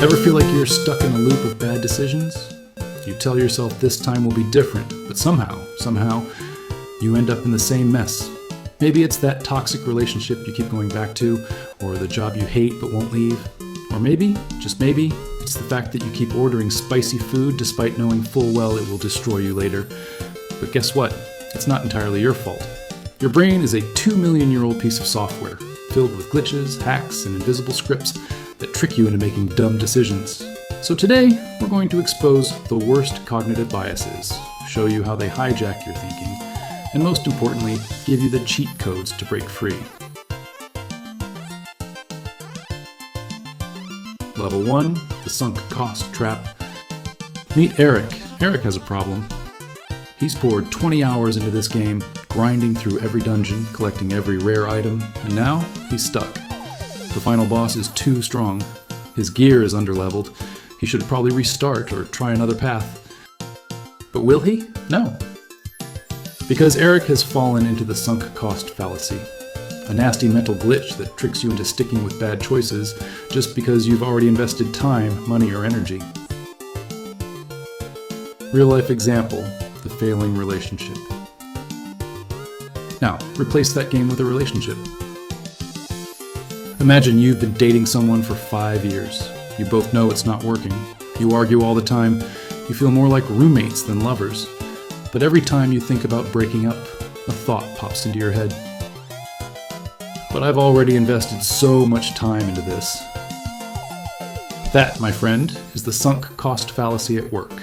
Ever feel like you're stuck in a loop of bad decisions? You tell yourself this time will be different, but somehow, you end up in the same mess. Maybe it's that toxic relationship you keep going back to, or the job you hate but won't leave. Or maybe, just maybe, it's the fact that you keep ordering spicy food despite knowing full well it will destroy you later. But guess what? It's not entirely your fault. Your brain is a 2-million-year-old piece of software, filled with glitches, hacks, and invisible scripts that trick you into making dumb decisions. So today, we're going to expose the worst cognitive biases, show you how they hijack your thinking, and most importantly, give you the cheat codes to break free. Level 1, the Sunk Cost Trap. Meet Eric. Eric has a problem. He's poured 20 hours into this game, grinding through every dungeon, collecting every rare item, and now he's stuck. The final boss is too strong. His gear is underleveled. He should probably restart or try another path. But will he? No. Because Eric has fallen into the sunk cost fallacy, a nasty mental glitch that tricks you into sticking with bad choices just because you've already invested time, money, or energy. Real-life example, the failing relationship. Now, replace that game with a relationship. Imagine you've been dating someone for 5 years. You both know it's not working. You argue all the time. You feel more like roommates than lovers. But every time you think about breaking up, a thought pops into your head. But I've already invested so much time into this. That, my friend, is the sunk cost fallacy at work.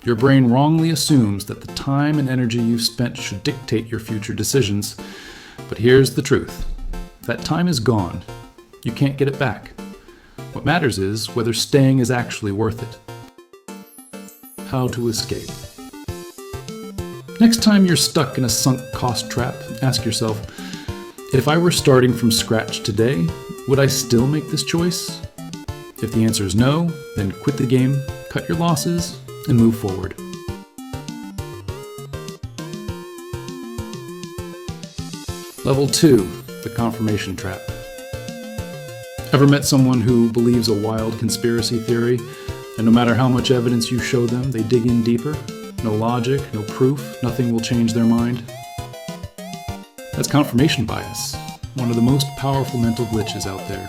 Your brain wrongly assumes that the time and energy you've spent should dictate your future decisions. But here's the truth. That time is gone. You can't get it back. What matters is whether staying is actually worth it. How to escape. Next time you're stuck in a sunk cost trap, ask yourself, if I were starting from scratch today, would I still make this choice? If the answer is no, then quit the game, cut your losses, and move forward. Level 2, the confirmation trap. Ever met someone who believes a wild conspiracy theory, and no matter how much evidence you show them, they dig in deeper? No logic, no proof, nothing will change their mind? That's confirmation bias, one of the most powerful mental glitches out there.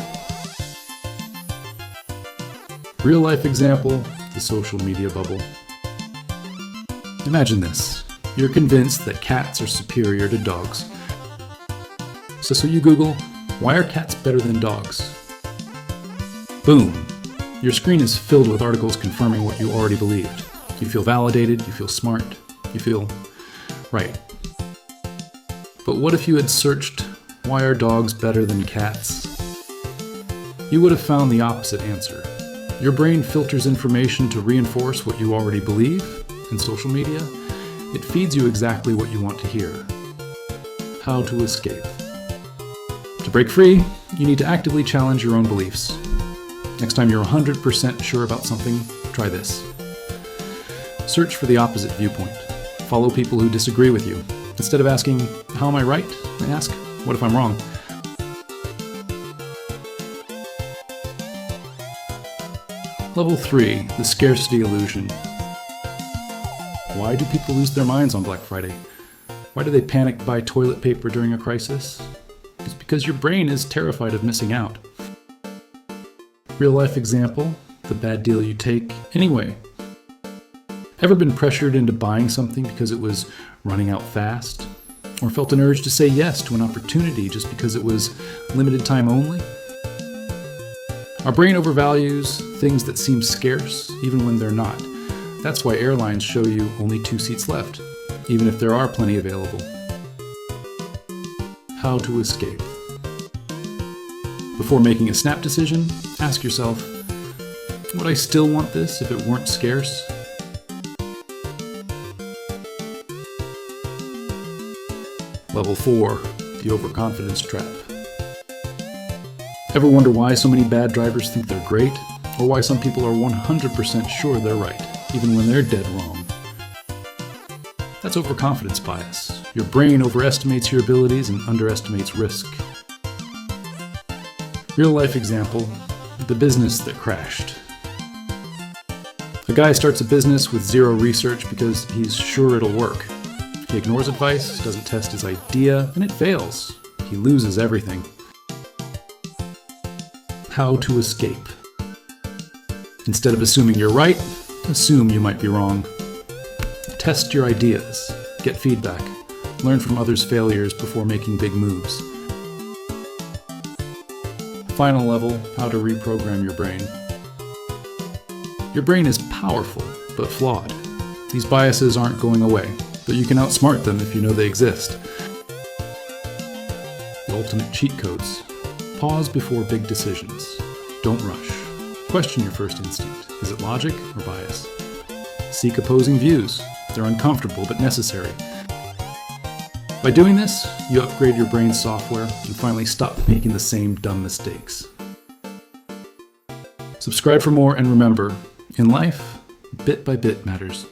Real-life example, the social media bubble. Imagine this. You're convinced that cats are superior to dogs. So you Google, why are cats better than dogs? Boom! Your screen is filled with articles confirming what you already believed. You feel validated, you feel smart, you feel right. But what if you had searched, why are dogs better than cats? You would have found the opposite answer. Your brain filters information to reinforce what you already believe. In social media, it feeds you exactly what you want to hear. How to escape. To break free, you need to actively challenge your own beliefs. Next time you're 100% sure about something, try this. Search for the opposite viewpoint. Follow people who disagree with you. Instead of asking, how am I right? Ask, what if I'm wrong? Level 3, the Scarcity Illusion. Why do people lose their minds on Black Friday? Why do they panic buy toilet paper during a crisis? It's because your brain is terrified of missing out. Real life example, the bad deal you take anyway. Ever been pressured into buying something because it was running out fast? Or felt an urge to say yes to an opportunity just because it was limited time only? Our brain overvalues things that seem scarce even when they're not. That's why airlines show you only 2 seats left, even if there are plenty available. How to escape. Before making a snap decision, ask yourself, would I still want this if it weren't scarce? Level 4, the Overconfidence Trap. Ever wonder why so many bad drivers think they're great? Or why some people are 100% sure they're right, even when they're dead wrong? That's overconfidence bias. Your brain overestimates your abilities and underestimates risk. Real life example, the business that crashed. A guy starts a business with zero research because he's sure it'll work. He ignores advice, doesn't test his idea, and it fails. He loses everything. How to escape. Instead of assuming you're right, assume you might be wrong. Test your ideas. Get feedback. Learn from others' failures before making big moves. Final level, how to reprogram your brain. Your brain is powerful, but flawed. These biases aren't going away, but you can outsmart them if you know they exist. The ultimate cheat codes. Pause before big decisions. Don't rush. Question your first instinct. Is it logic or bias? Seek opposing views. They're uncomfortable but necessary. By doing this, you upgrade your brain's software and finally stop making the same dumb mistakes. Subscribe for more, and remember, in life, bit by bit matters.